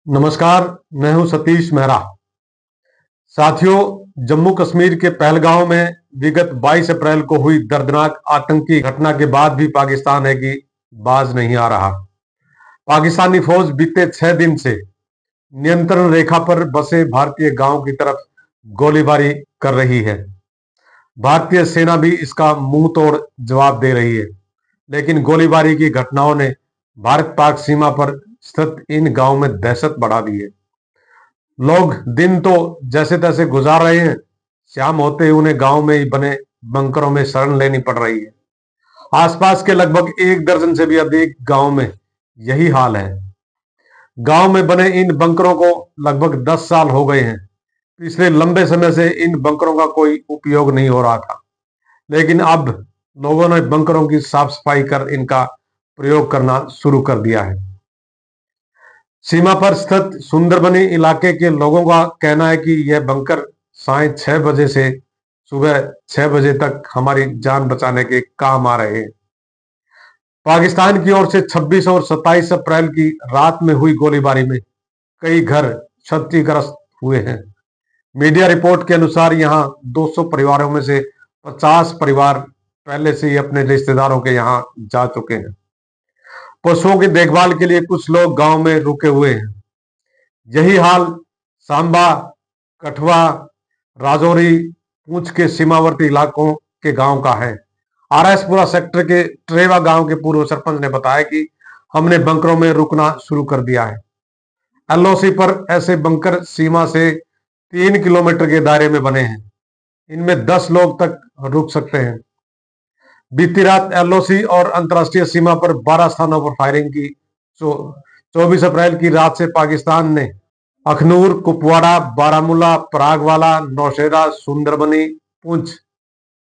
नमस्कार। मैं हूं सतीश मेहरा। साथियों, जम्मू कश्मीर के पहलगांव में विगत 22 अप्रैल को हुई दर्दनाक आतंकी घटना के बाद भी पाकिस्तान है कि बाज नहीं आ रहा। पाकिस्तानी फौज बीते 6 दिन से नियंत्रण रेखा पर बसे भारतीय गांव की तरफ गोलीबारी कर रही है। भारतीय सेना भी इसका मुंह तोड़ जवाब दे रही है, लेकिन गोलीबारी की घटनाओं ने भारत पाक सीमा पर स्थित इन गांव में दहशत बढ़ा दी है। लोग दिन तो जैसे तैसे गुजार रहे हैं, शाम होते ही उन्हें गांव में ही बने बंकरों में शरण लेनी पड़ रही है। आसपास के लगभग 1 दर्जन से भी अधिक गांव में यही हाल है। गांव में बने इन बंकरों को लगभग 10 साल हो गए हैं। पिछले लंबे समय से इन बंकरों का कोई उपयोग नहीं हो रहा था, लेकिन अब लोगों ने बंकरों की साफ सफाई कर इनका प्रयोग करना शुरू कर दिया है। सीमा पर स्थित सुंदरबनी इलाके के लोगों का कहना है कि यह बंकर साय 6 बजे से सुबह 6 बजे तक हमारी जान बचाने के काम आ रहे हैं। पाकिस्तान की ओर से 26 और 27 अप्रैल की रात में हुई गोलीबारी में कई घर क्षतिग्रस्त हुए हैं। मीडिया रिपोर्ट के अनुसार यहां 200 परिवारों में से 50 परिवार पहले से ही अपने रिश्तेदारों के यहां जा चुके हैं। पशुओं की देखभाल के लिए कुछ लोग गांव में रुके हुए हैं। यही हाल सांबा, कठुआ, राजौरी, पूंछ के सीमावर्ती इलाकों के गांव का है। आरएसपुरा सेक्टर के ट्रेवा गांव के पूर्व सरपंच ने बताया कि हमने बंकरों में रुकना शुरू कर दिया है। एलओसी पर ऐसे बंकर सीमा से 3 किलोमीटर के दायरे में बने हैं। इनमें 10 लोग तक रुक सकते हैं। बीती रात एलओसी और अंतर्राष्ट्रीय सीमा पर 12 स्थानों पर फायरिंग की। 24 अप्रैल की रात से पाकिस्तान ने अखनूर, कुपवाड़ा, बारामूला, परागवाला, नौशेरा, सुंदरबनी, पुंछ,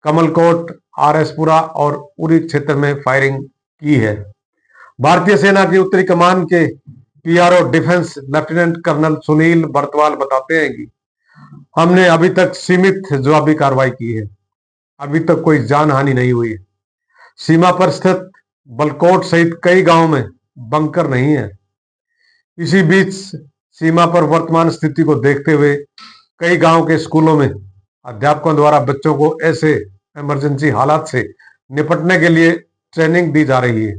कमलकोट, आरएसपुरा और उरी क्षेत्र में फायरिंग की है। भारतीय सेना की उत्तरी कमान के PRO defence lieutenant colonel Sunil Bartwal बताते हैं कि हमने अभी तक सीमित जवाबी कार्रवाई की है। अभी तक कोई जान हानि नहीं हुई है। सीमा पर स्थित बलकोट सहित कई गांवों में बंकर नहीं है। इसी बीच सीमा पर वर्तमान स्थिति को देखते हुए कई गांव के स्कूलों में अध्यापकों द्वारा बच्चों को ऐसे इमरजेंसी हालात से निपटने के लिए ट्रेनिंग दी जा रही है।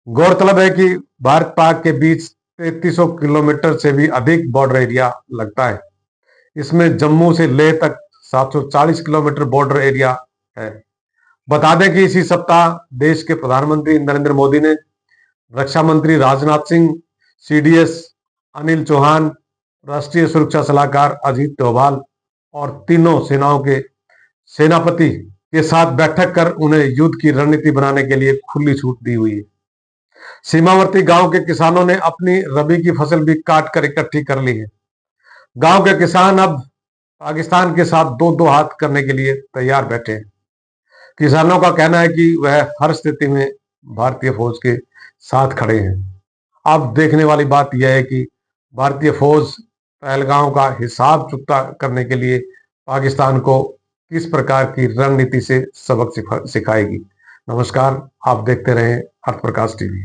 गौरतलब है कि भारत पाक के बीच 3300 किलोमीटर से भी अधिक बॉर्डर एरिया लगता है। इसमें जम्मू से लेह तक 740 किलोमीटर बॉर्डर एरिया है। बता दें कि इसी सप्ताह देश के प्रधानमंत्री नरेंद्र मोदी ने रक्षा मंत्री राजनाथ सिंह, सीडीएस अनिल चौहान, राष्ट्रीय सुरक्षा सलाहकार अजीत डोभाल और तीनों सेनाओं के सेनापति के साथ बैठक कर उन्हें युद्ध की रणनीति बनाने के लिए खुली छूट दी हुई है। सीमावर्ती गांव के किसानों ने अपनी रबी की फसल भी काट कर इकट्ठी कर ली है। गांव के किसान अब पाकिस्तान के साथ दो दो हाथ करने के लिए तैयार बैठे हैं। किसानों का कहना है कि वह हर स्थिति में भारतीय फौज के साथ खड़े हैं। अब देखने वाली बात यह है कि भारतीय फौज पहलगांव का हिसाब चुकता करने के लिए पाकिस्तान को किस प्रकार की रणनीति से सबक सिखाएगी। नमस्कार, आप देखते रहें अर्थ प्रकाश टीवी।